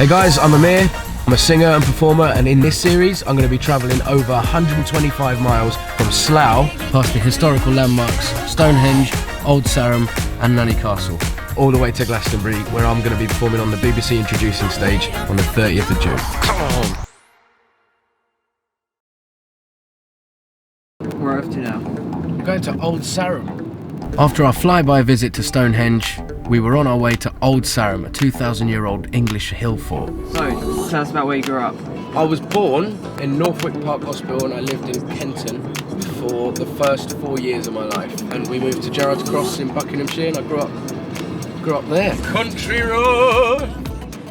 Hey guys, I'm AMiR. I'm a singer and performer, and in this series I'm going to be travelling over 125 miles from Slough past the historical landmarks Stonehenge, Old Sarum and Nunney Castle, all the way to Glastonbury, where I'm going to be performing on the BBC introducing stage on the 30th of June. Come on! Where are we off to now? We're going to Old Sarum. After our flyby visit to Stonehenge, we were on our way to Old Sarum, a 2,000-year-old English hill fort. So, tell us about where you grew up. I was born in Northwick Park Hospital and I lived in Kenton for the first 4 years of my life. And we moved to Gerrards Cross in Buckinghamshire and I grew up there. Country road,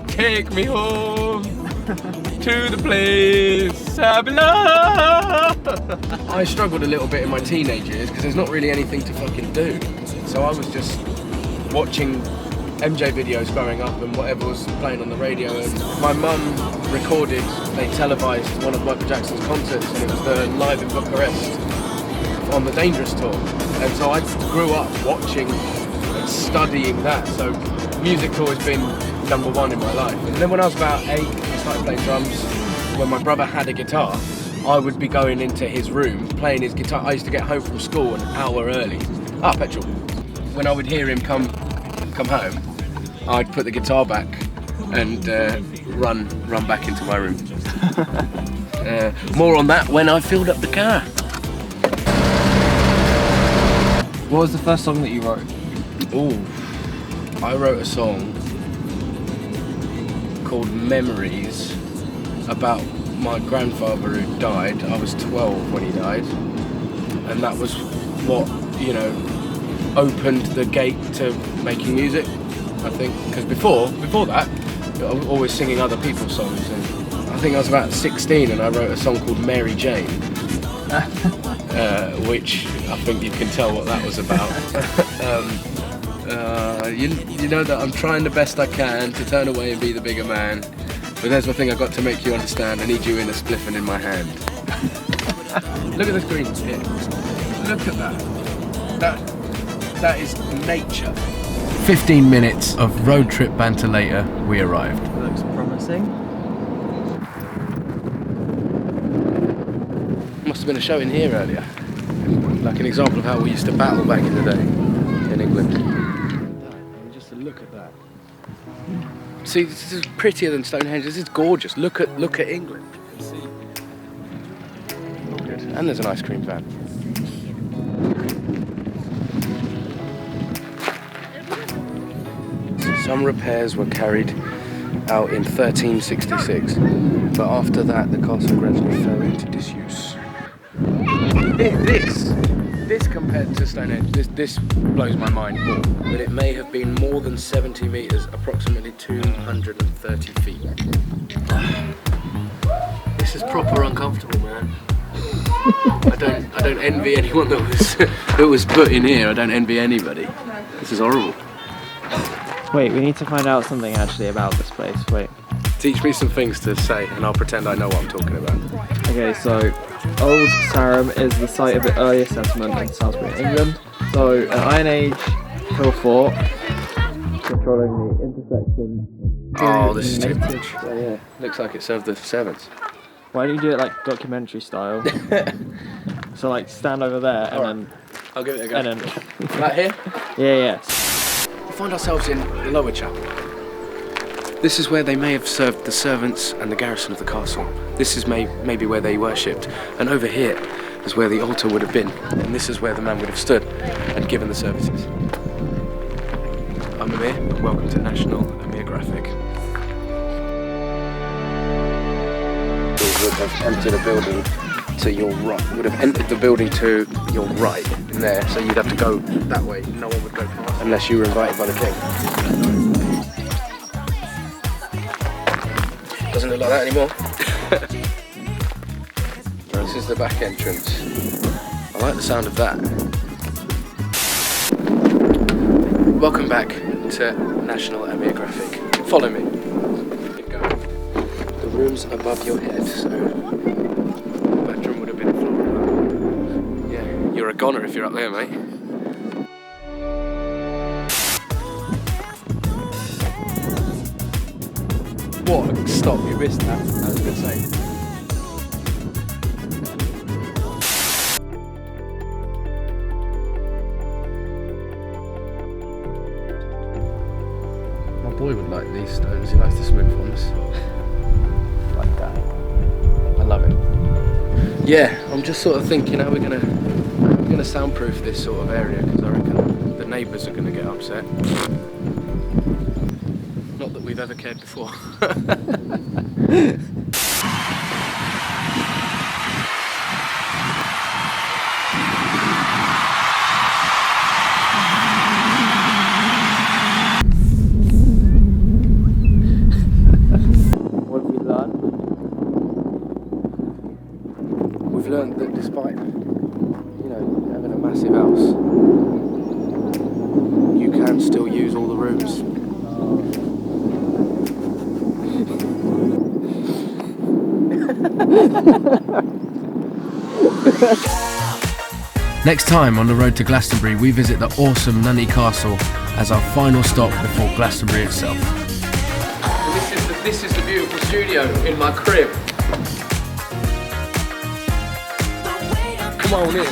take me home to the place I belong. I struggled a little bit in my teenage years because there's not really anything to fucking do. So I was just watching MJ videos growing up and whatever was playing on the radio, and my mum recorded, they televised one of Michael Jackson's concerts, and it was the Live in Bucharest on the Dangerous tour, and so I grew up watching and studying that, so music's always been number one in my life. And then when I was about 8, I started playing drums. When my brother had a guitar, I would be going into his room playing his guitar. I used to get home from school an hour early. Petrol. When I would hear him come home, I'd put the guitar back and run back into my room. More on that when I filled up the car. What was the first song that you wrote? I wrote a song called Memories about my grandfather who died. I was 12 when he died, and that was what, opened the gate to making music, I think, because before that I was always singing other people's songs, and I think I was about 16 and I wrote a song called Mary Jane, which I think you can tell what that was about. You know that I'm trying the best I can to turn away and be the bigger man, but there's one thing I've got to make you understand, I need you in a spliff and in my hand. Look at the green here, look at that is nature. 15 minutes of road trip banter later, we arrived. Looks promising. Must have been a show in here earlier. Like an example of how we used to battle back in the day in England. Just look at that. See, this is prettier than Stonehenge. This is gorgeous. Look at England. Good. And there's an ice cream van. Some repairs were carried out in 1366, but after that the castle gradually fell into disuse. This compared to Stonehenge, this blows my mind more. But it may have been more than 70 metres, approximately 230 feet. This is proper uncomfortable, man. I don't envy anyone that was put in here. I don't envy anybody. This is horrible. Wait, we need to find out something actually about this place. Wait. Teach me some things to say and I'll pretend I know what I'm talking about. Okay, so Old Sarum is the site of the earliest settlement in Salisbury, England. So an Iron Age hill fort controlling the intersection. Oh, this is too much. So, yeah. Looks like it served the servants. Why don't you do it like documentary style? So like stand over there and then... I'll give it a go. And then... Right here? Yeah. We find ourselves in the lower chapel. This is where they may have served the servants and the garrison of the castle. This is maybe where they worshipped. And over here is where the altar would have been. And this is where the man would have stood and given the services. I'm AMiR, and welcome to National AMiR Graphic. Would have entered a building to your right. Would have entered the building to your right in there. So you'd have to go that way. No one would go past unless you were invited by the king. Doesn't look like that anymore. This is the back entrance. I like the sound of that. Welcome back to National AMiR Graphic. Follow me. Keep going. The room's above your head, so the bedroom would have been floor above. Yeah, you're a goner if you're up there, mate. What? Stop, you missed that. That was a good save. My boy would like these stones, he likes the smooth ones. Like that. I love it. Yeah, I'm just sort of thinking how we're gonna soundproof this sort of area, because I reckon the neighbours are gonna get upset. Not that we've ever cared before. What have we learned? We've learned that despite, having a massive house, you can still use all the rooms. Next time on the road to Glastonbury, we visit the awesome Nunney Castle as our final stop before Glastonbury itself. And this is the beautiful studio in my crib. Come on in.